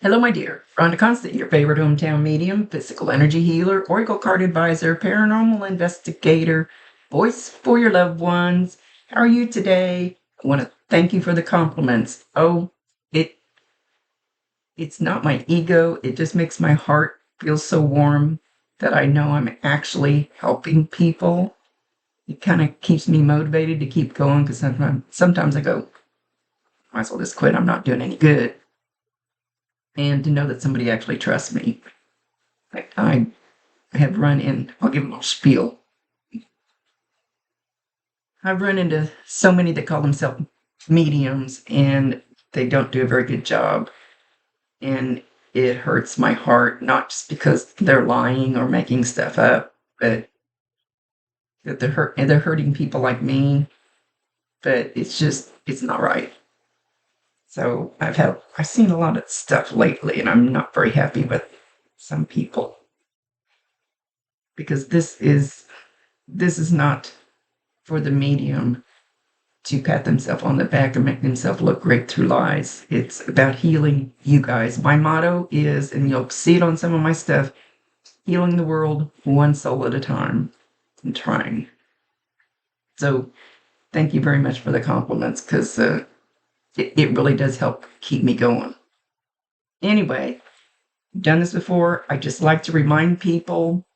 Hello, my dear. Rhonda Constant, your favorite hometown medium, physical energy healer, oracle card advisor, paranormal investigator, voice for your loved ones. How are you today? I want to thank you for the compliments. Oh, it it's not my ego. It just makes my heart feel so warm that I know I'm actually helping people. It kind of keeps me motivated to keep going because sometimes I go, might as well just quit. I'm not doing any good. And to know that somebody actually trusts me. I have run in, I'll give a little spiel. I've run into so many that call themselves mediums and they don't do a very good job. And it hurts my heart, not just because they're lying or making stuff up, but that they're hurting people like me. But it's not right. So I've seen a lot of stuff lately and I'm not very happy with some people because this is not for the medium to pat themselves on the back and make themselves look great through lies. It's about healing you guys. My motto is, and you'll see it on some of my stuff, healing the world one soul at a time. I'm trying. So thank you very much for the compliments because it really does help keep me going. Anyway, I've done this before. I just like to remind people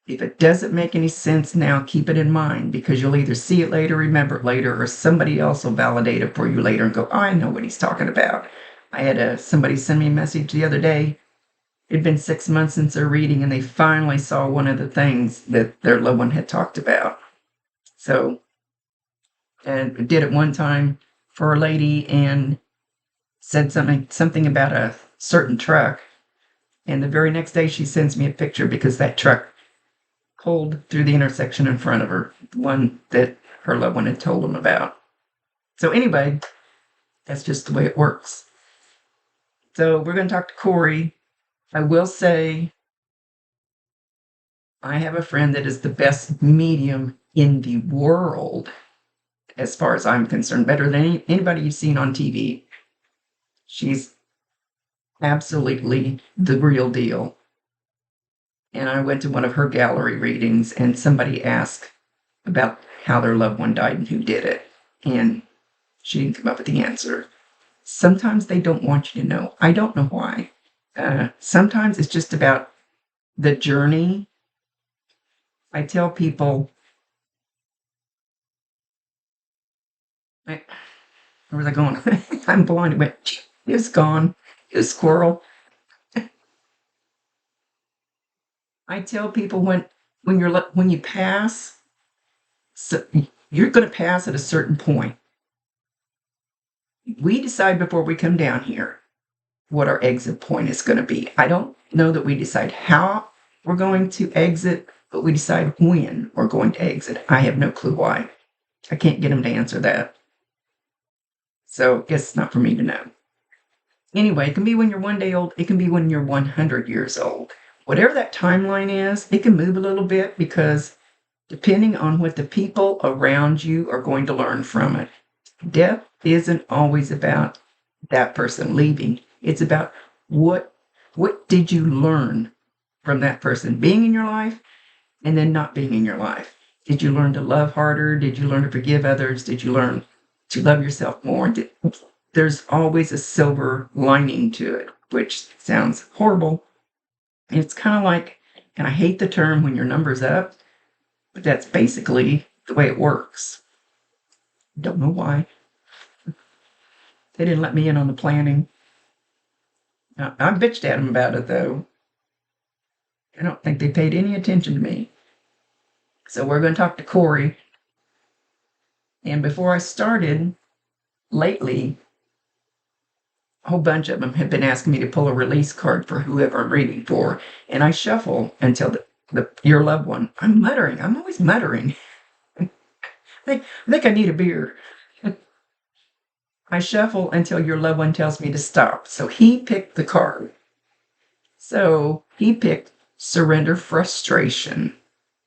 if it doesn't make any sense now, keep it in mind because you'll either see it later, remember it later, or somebody else will validate it for you later and go, oh, I know what he's talking about. I had somebody send me a message the other day. It'd been 6 months since their reading, and they finally saw one of the things that their loved one had talked about. So, and did it one time for a lady and said something about a certain truck. And the very next day, she sends me a picture because that truck pulled through the intersection in front of her, the one that her loved one had told them about. So anyway, that's just the way it works. So we're going to talk to KORY. I will say I have a friend that is the best medium in the world, as far as I'm concerned, better than anybody you've seen on TV. She's absolutely the real deal. And I went to one of her gallery readings, and somebody asked about how their loved one died and who did it. And she didn't come up with the answer. Sometimes they don't want you to know. I don't know why. Sometimes it's just about the journey. I tell people, where was I going? I'm blind. It went, it's gone. It's squirrel. I tell people when you pass, so you're going to pass at a certain point. We decide before we come down here what our exit point is going to be. I don't know that we decide how we're going to exit, but we decide when we're going to exit. I have no clue why. I can't get them to answer that. So I guess it's not for me to know. Anyway, it can be when you're 1 day old. It can be when you're 100 years old. Whatever that timeline is, it can move a little bit because depending on what the people around you are going to learn from it. Death isn't always about that person leaving. It's about what did you learn from that person being in your life and then not being in your life? Did you learn to love harder? Did you learn to forgive others? Did you learn to love yourself more? There's always a silver lining to it, which sounds horrible. It's kind of like, and I hate the term when your number's up, but that's basically the way it works. Don't know why. They didn't let me in on the planning. I bitched at them about it, though. I don't think they paid any attention to me. So we're going to talk to KORY. And before I started, lately, a whole bunch of them have been asking me to pull a release card for whoever I'm reading for. And I shuffle until your loved one. I'm muttering. I'm always muttering. I think I need a beer. I shuffle until your loved one tells me to stop. So he picked the card. So he picked surrender frustration.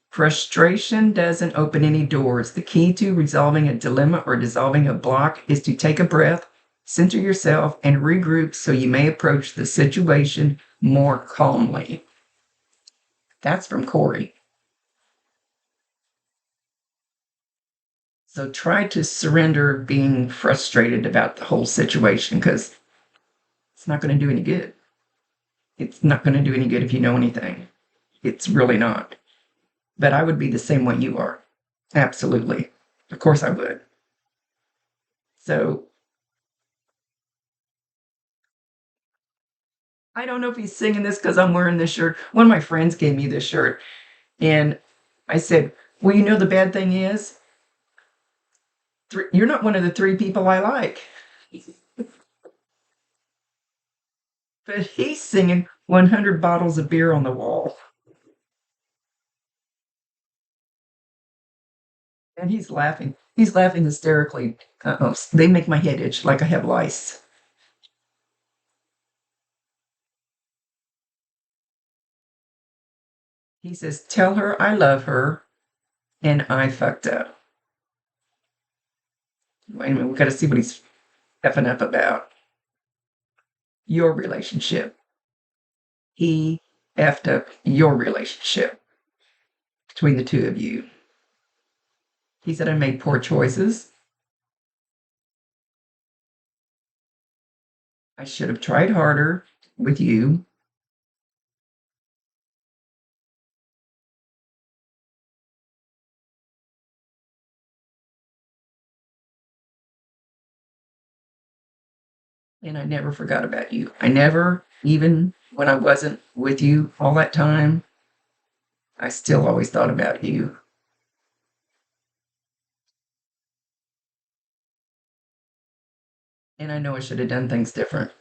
Frustration doesn't open any doors. The key to resolving a dilemma or dissolving a block is to take a breath, center yourself, and regroup so you may approach the situation more calmly. That's from KORY. So try to surrender being frustrated about the whole situation, because it's not going to do any good. It's not going to do any good if you know anything. It's really not. But I would be the same way you are. Absolutely. Of course I would. So I don't know if he's singing this because I'm wearing this shirt. One of my friends gave me this shirt, and I said, well, you know, the bad thing is, you're not one of the 3 people I like. But he's singing 100 bottles of beer on the wall. And he's laughing. He's laughing hysterically. Uh-oh. They make my head itch like I have lice. He says, tell her I love her and I fucked up. Wait a minute, we've got to see what he's effing up about. Your relationship. He effed up your relationship between the 2 of you. He said, I made poor choices. I should have tried harder with you. And I never forgot about you. I never, even when I wasn't with you all that time, I still always thought about you. And I know I should have done things different,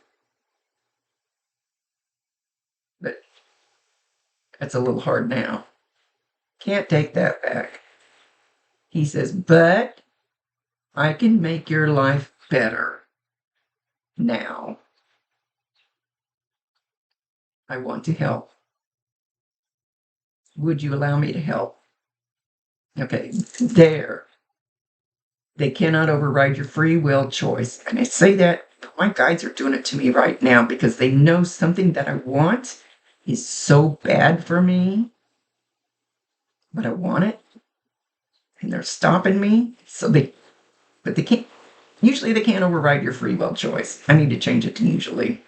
but it's a little hard now. Can't take that back. He says, but I can make your life better now. I want to help. Would you allow me to help? Okay, there. They cannot override your free will choice. And I say that my guides are doing it to me right now because they know something that I want is so bad for me, but I want it. And they're stopping me. But they can't, usually they can't override your free will choice. I need to change it to usually.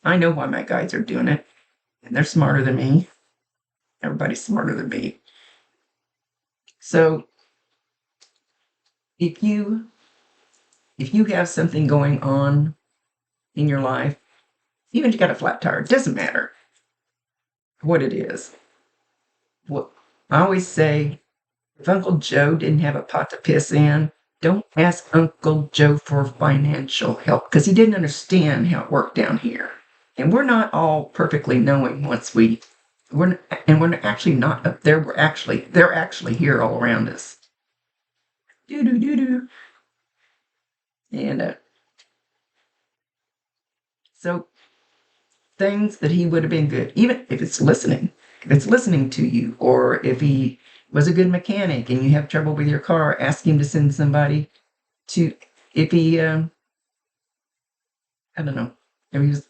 I know why my guides are doing it. And they're smarter than me. Everybody's smarter than me. So if you have something going on in your life, even if you got a flat tire, it doesn't matter what it is. What I always say, if Uncle Joe didn't have a pot to piss in, don't ask Uncle Joe for financial help, because he didn't understand how it worked down here. And we're not all perfectly knowing once we're actually not up there. They're actually here all around us. Do do do do. And so things that he would have been good, even if it's listening to you, or if he was a good mechanic and you have trouble with your car, ask him to send somebody to, if he, I don't know, if he was,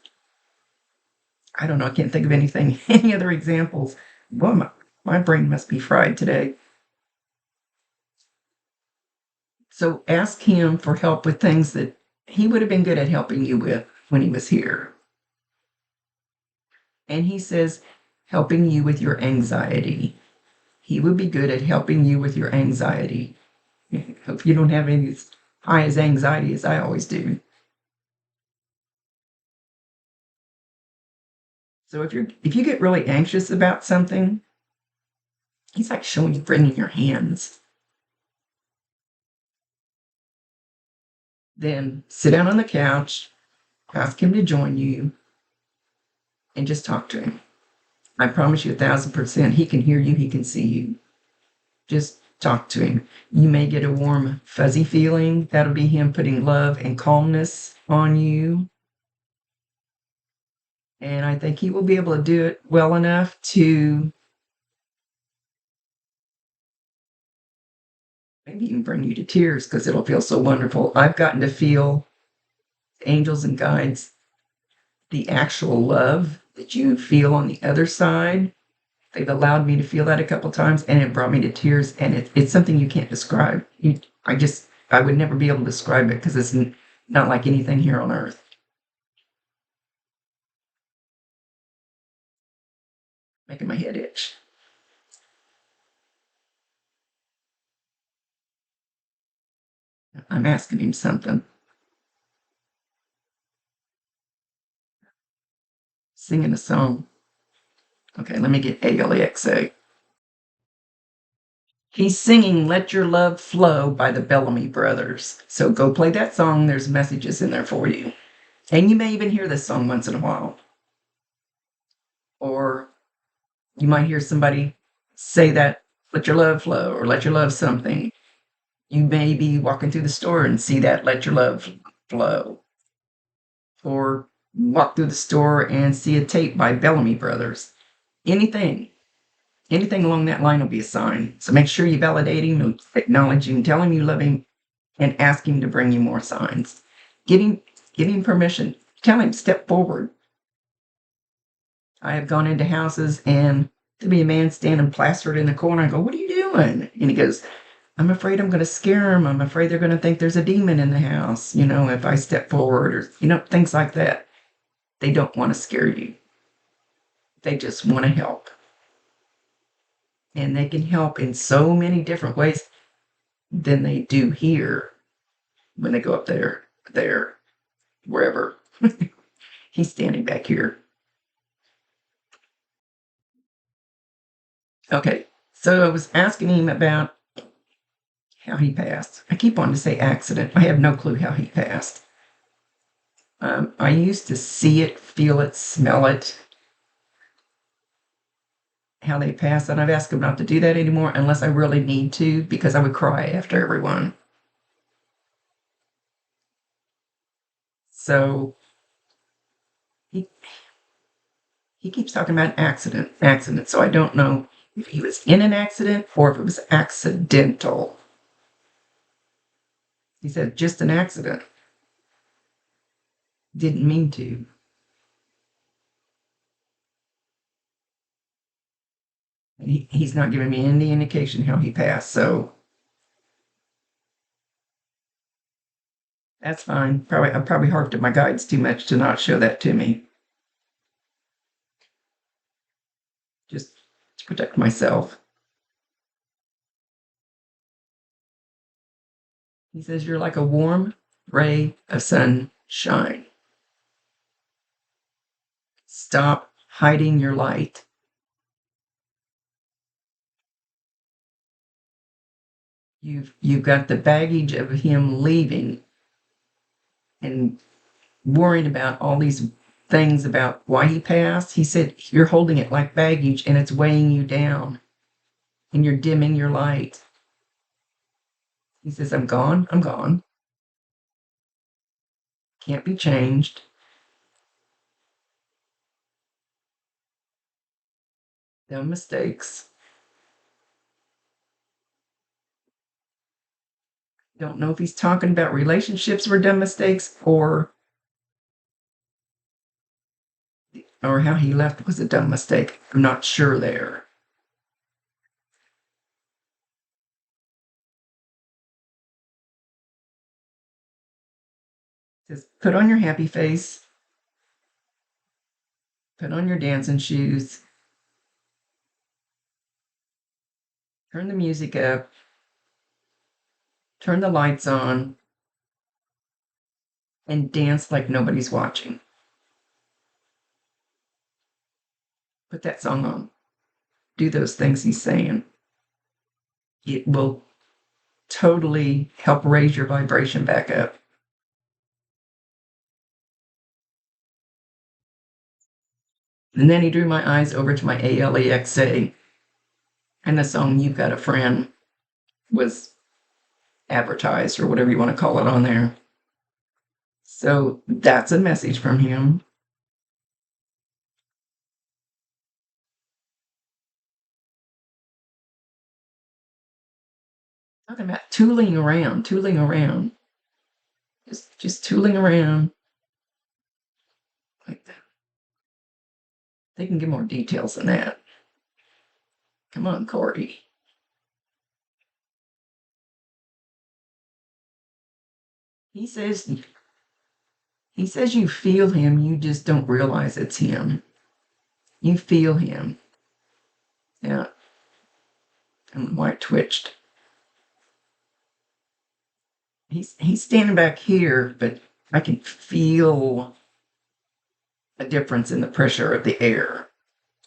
I don't know, I can't think of anything, any other examples. Well, my brain must be fried today. So ask him for help with things that he would have been good at helping you with when he was here. And he says, helping you with your anxiety. He would be good at helping you with your anxiety. If you don't have any as high as anxiety as I always do. So if you get really anxious about something, he's like showing you bringing your hands. Then sit down on the couch, ask him to join you, and just talk to him. I promise you 1,000%, he can hear you, he can see you. Just talk to him. You may get a warm, fuzzy feeling. That'll be him putting love and calmness on you. And I think he will be able to do it well enough to maybe even bring you to tears, because it'll feel so wonderful. I've gotten to feel angels and guides, the actual love that you feel on the other side. They've allowed me to feel that a couple times, and it brought me to tears. And it's something you can't describe. I would never be able to describe it because it's not like anything here on earth. Making my head itch. I'm asking him something. Singing a song. Okay, let me get ALEXA. He's singing Let Your Love Flow by the Bellamy Brothers. So go play that song. There's messages in there for you. And you may even hear this song once in a while. Or you might hear somebody say that, let your love flow, or let your love something. You may be walking through the store and see that, let your love flow. Or walk through the store and see a tape by Bellamy Brothers. Anything along that line will be a sign. So make sure you validate him, acknowledge him, tell him you love him, and ask him to bring you more signs. Give him permission. Tell him, step forward. I have gone into houses and to be a man standing plastered in the corner. I go, what are you doing? And he goes, I'm afraid I'm going to scare them. I'm afraid they're going to think there's a demon in the house, if I step forward or, things like that. They don't want to scare you. They just want to help. And they can help in so many different ways than they do here when they go up there, wherever. He's standing back here. Okay, so I was asking him about how he passed. I keep wanting to say accident. I have no clue how he passed. I used to see it, feel it, smell it, how they passed, and I've asked him not to do that anymore unless I really need to, because I would cry after everyone. So he keeps talking about accident. So I don't know if he was in an accident or if it was accidental. He said just an accident. Didn't mean to. And he's not giving me any indication how he passed, so that's fine. I probably harped at my guides too much to not show that to me. Just to protect myself. He says, you're like a warm ray of sunshine. Stop hiding your light. You've got the baggage of him leaving and worrying about all these things about why he passed. He said, you're holding it like baggage and it's weighing you down and you're dimming your light. He says, I'm gone. Can't be changed. No mistakes. Don't know if he's talking about relationships were dumb mistakes or how he left was a dumb mistake. I'm not sure there. He says, put on your happy face. Put on your dancing shoes. Turn the music up. Turn the lights on. And dance like nobody's watching. Put that song on. Do those things he's saying. It will totally help raise your vibration back up. And then he drew my eyes over to my ALEXA, and the song You've Got a Friend was advertised, or whatever you want to call it, on there. So that's a message from him. Talking about tooling around. Just tooling around. They can give more details than that. Come on, KORY. He says you feel him, you just don't realize it's him. You feel him. Yeah. I don't know why it twitched. He's standing back here, but I can feel a difference in the pressure of the air.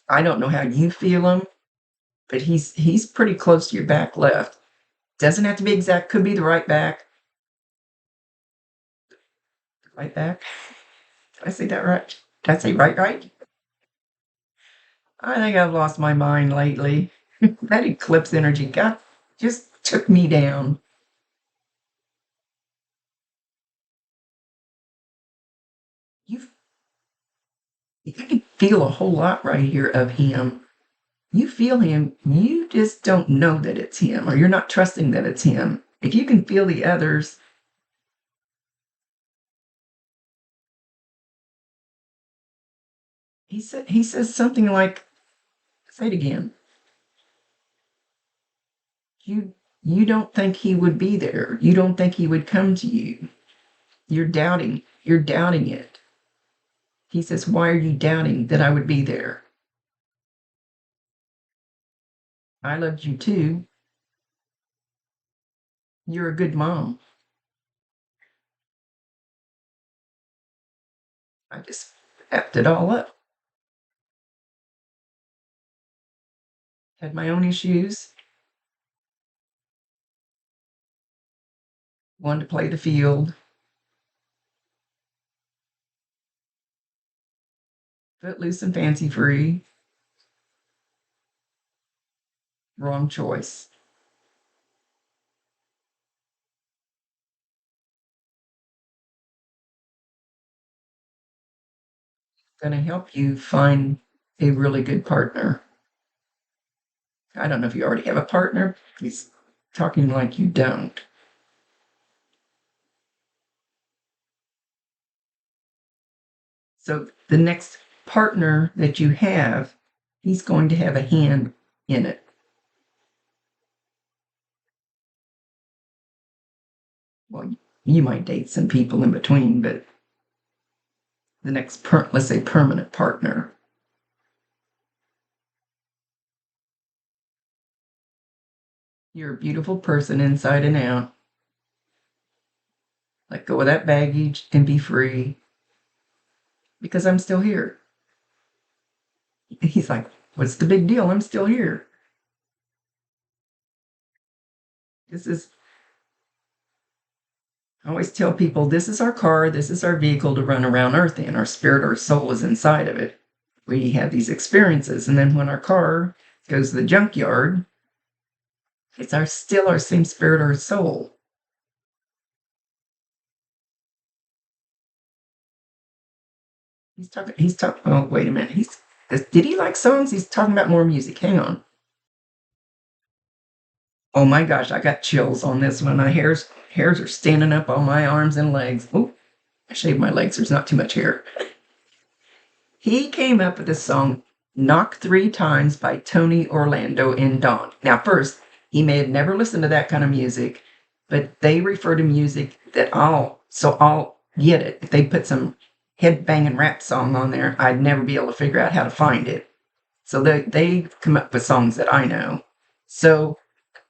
I don't know how you feel him, but he's pretty close to your back left. Doesn't have to be exact, could be the right back. Right back? Did I say that right? Did I say right? I think I've lost my mind lately. That eclipse energy just took me down. You can feel a whole lot right here of him. You feel him, you just don't know that it's him, or you're not trusting that it's him. If you can feel the others, he says something like, say it again. You don't think he would be there. You don't think he would come to you. You're doubting it. He says, why are you doubting that I would be there? I loved you too. You're a good mom. I just effed it all up. Had my own issues. Wanted to play the field. Footloose and fancy free. Wrong choice. Going to help you find a really good partner. I don't know if you already have a partner. He's talking like you don't. So the next partner that you have, he's going to have a hand in it. Well, you might date some people in between, but the next, let's say, permanent partner. You're a beautiful person inside and out. Let go of that baggage and be free. Because I'm still here. He's like, what's the big deal? I'm still here. I always tell people, this is our car, this is our vehicle to run around Earth in. Our spirit, our soul is inside of it. We have these experiences, and then when our car goes to the junkyard, it's still our same spirit, our soul. He's talking, oh, wait a minute. Did he like songs? He's talking about more music. Hang on. Oh my gosh, I got chills on this one. My hairs are standing up on my arms and legs. Oh, I shaved my legs. There's not too much hair. He came up with this song, Knock 3 Times by Tony Orlando and Dawn. Now, first, he may have never listened to that kind of music, but they refer to music that I'll get it. If they put some head-banging rap song on there, I'd never be able to figure out how to find it. So they come up with songs that I know. So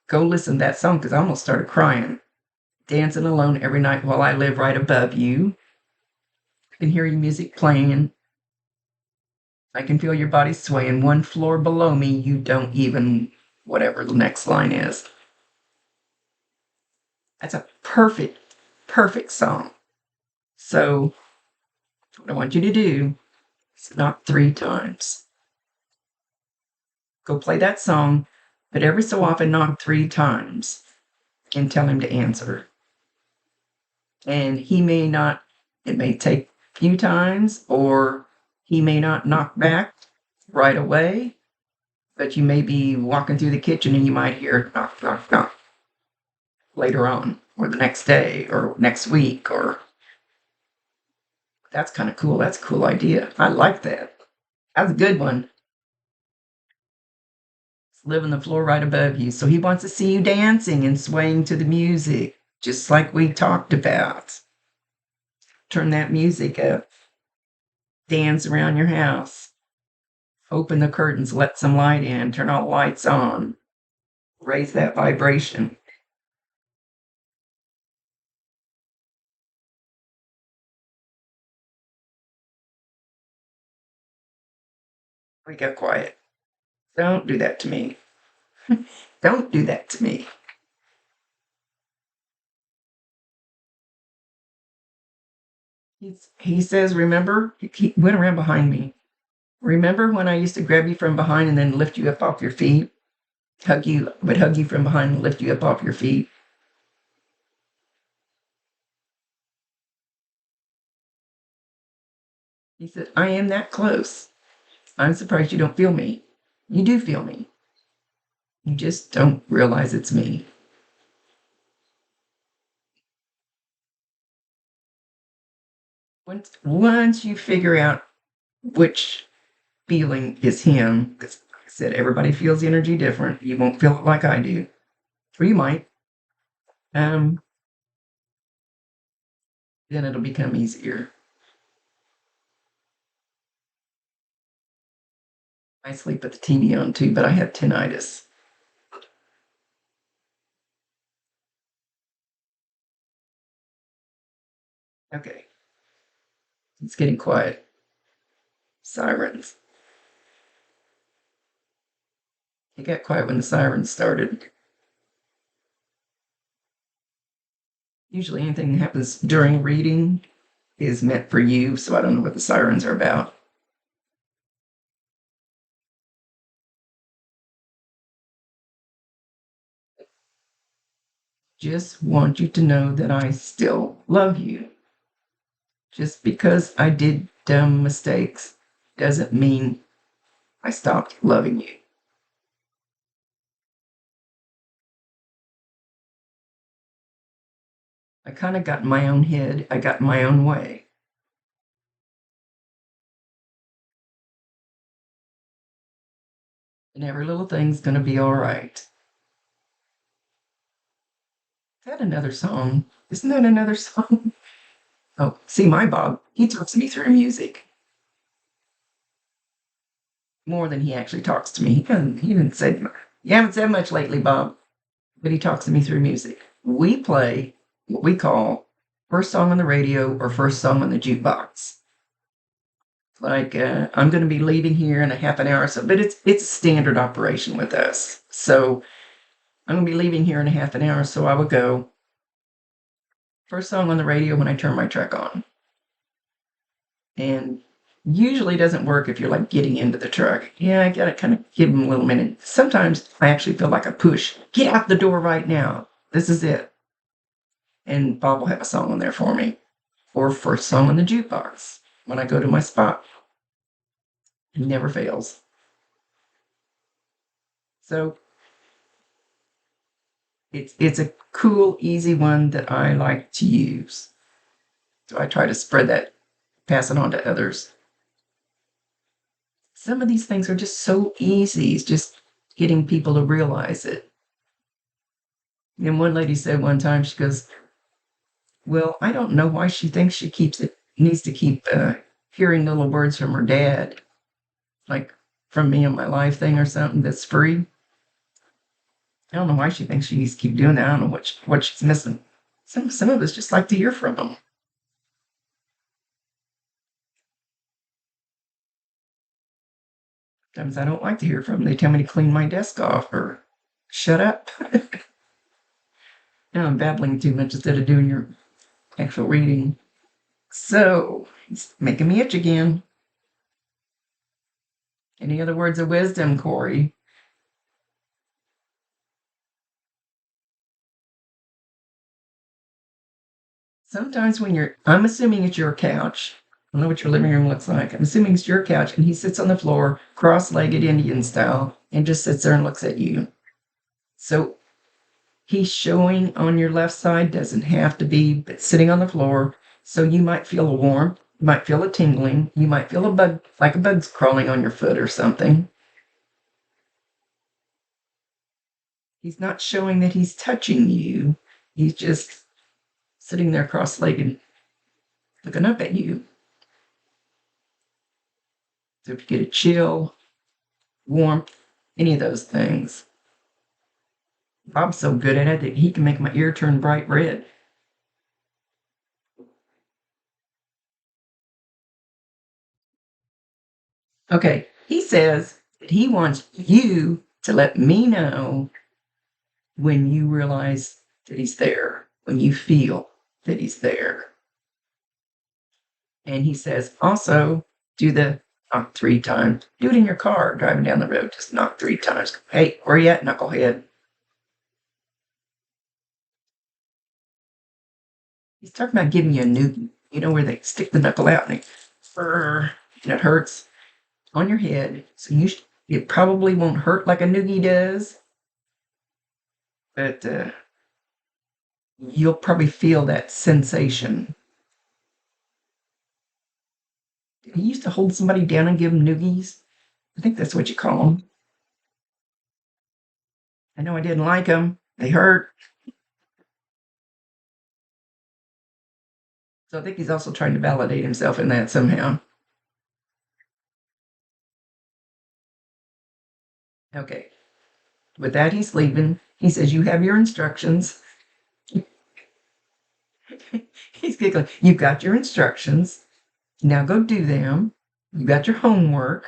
go listen to that song, because I almost started crying. Dancing alone every night while I live right above you. I can hear your music playing. I can feel your body swaying 1 floor below me. You don't even, whatever the next line is. That's a perfect song. So what I want you to do is knock 3 times. Go play that song, but every so often knock 3 times and tell him to answer. And he may not, it may take a few times, or he may not knock back right away, but you may be walking through the kitchen and you might hear knock, knock, knock later on, or the next day, or next week, or that's kind of cool. That's a cool idea. I like that. That's a good one. Live on the floor right above you. So he wants to see you dancing and swaying to the music, just like we talked about. Turn that music up. Dance around your house. Open the curtains, let some light in, turn all the lights on. Raise that vibration. We got quiet. Don't do that to me. Don't do that to me. He says, remember, he went around behind me. Remember when I used to grab you from behind and then lift you up off your feet? Would hug you from behind and lift you up off your feet. He said, I am that close. I'm surprised you don't feel me. You do feel me. You just don't realize it's me. Once you figure out which feeling is him, because like I said, everybody feels the energy different. You won't feel it like I do. Or you might. Then it'll become easier. I sleep with the TV on too, but I have tinnitus. Okay. It's getting quiet. Sirens. It got quiet when the sirens started. Usually anything that happens during reading is meant for you, so I don't know what the sirens are about. Just want you to know that I still love you. Just because I did dumb mistakes doesn't mean I stopped loving you. I kind of got in my own head. I got in my own way. And every little thing's going to be all right. Is that another song? Isn't that another song? Oh, see, my Bob, he talks to me through music more than he actually talks to me. He didn't say, you haven't said much lately, Bob, but he talks to me through music. We play what we call first song on the radio or first song on the jukebox. Like I'm going to be leaving here in a half an hour or so, but it's standard operation with us. So I'm going to be leaving here in a half an hour, so I would go first song on the radio when I turn my truck on. And usually doesn't work if you're like getting into the truck. Yeah, I gotta kind of give them a little minute. Sometimes I actually feel like a push. Get out the door right now. This is it. And Bob will have a song on there for me. Or first song on the jukebox when I go to my spot. He never fails. So it's a cool, easy one that I like to use. So I try to spread that, pass it on to others. Some of these things are just so easy. It's just getting people to realize it. And one lady said one time, she goes, well, I don't know why she thinks she needs to keep hearing little words from her dad, like from me and my life thing or something that's free. I don't know why she thinks she needs to keep doing that. I don't know what she's missing. Some of us just like to hear from them. Sometimes I don't like to hear from them. They tell me to clean my desk off or shut up. Now I'm babbling too much instead of doing your actual reading. So, it's making me itch again. Any other words of wisdom, KORY? Sometimes I'm assuming it's your couch. I don't know what your living room looks like. I'm assuming it's your couch, and he sits on the floor, cross-legged Indian style, and just sits there and looks at you. So he's showing on your left side, doesn't have to be, but sitting on the floor. So you might feel a warmth You might feel a tingling. You might feel a bug, like a bug's crawling on your foot or something. He's not showing that he's touching you. He's just sitting there cross-legged, looking up at you. So if you get a chill, warmth, any of those things. Bob's so good at it that he can make my ear turn bright red. Okay, he says that he wants you to let me know when you realize that he's there, when you feel that he's there. And he says also do the knock 3 times. Do it in your car driving down the road. Just knock 3 times. Hey, where you at, knucklehead? He's talking about giving you a noogie. You know where they stick the knuckle out and it hurts on your head. So it probably won't hurt like a noogie does, but you'll probably feel that sensation. He used to hold somebody down and give them noogies. I think that's what you call them. I know I didn't like them. They hurt. So I think he's also trying to validate himself in that somehow. Okay. With that, he's leaving. He says, you have your instructions. He's giggling. You've got your instructions. Now go do them. You got your homework.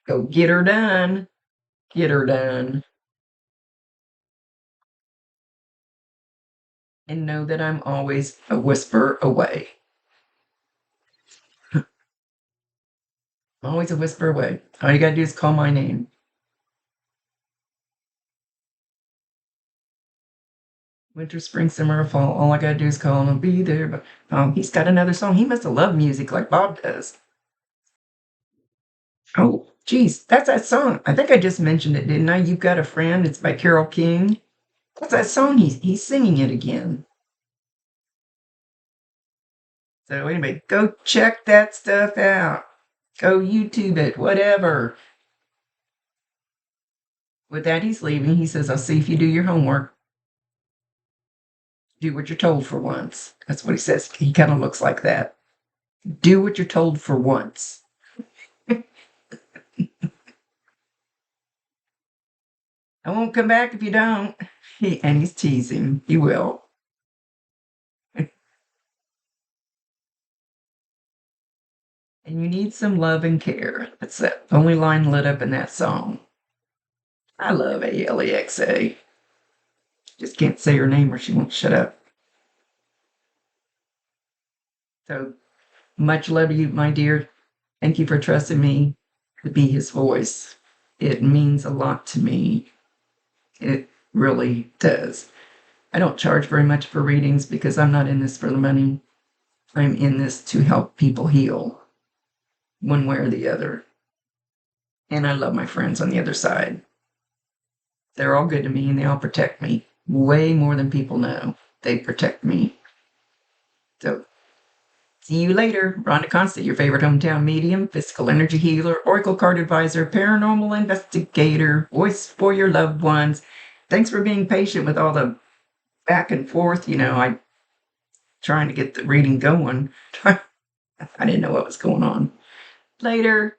Go get her done. Get her done. And know that I'm always a whisper away. Always a whisper away. All you gotta do is call my name. Winter, spring, summer, or fall. All I gotta do is call and I'll be there. But he's got another song. He must have loved music like Bob does. Oh, geez, that's that song. I think I just mentioned it, didn't I? You've Got a Friend. It's by Carole King. What's that song? He's singing it again. So anyway, go check that stuff out. Go YouTube it, whatever. With that, he's leaving. He says, I'll see if you do your homework. Do what you're told for once. That's what he says. He kind of looks like that. Do what you're told for once. I won't come back if you don't. And he's teasing. He will. And you need some love and care. That's the only line lit up in that song. I love Alexa. Just can't say her name or she won't shut up. So much love to you, my dear. Thank you for trusting me to be his voice. It means a lot to me. It really does. I don't charge very much for readings because I'm not in this for the money. I'm in this to help people heal, one way or the other. And I love my friends on the other side. They're all good to me and they all protect me way more than people know. They protect me. So, see you later. Rhonda Constant, your favorite hometown medium, physical energy healer, oracle card advisor, paranormal investigator, voice for your loved ones. Thanks for being patient with all the back and forth. I trying to get the reading going. I didn't know what was going on. Later.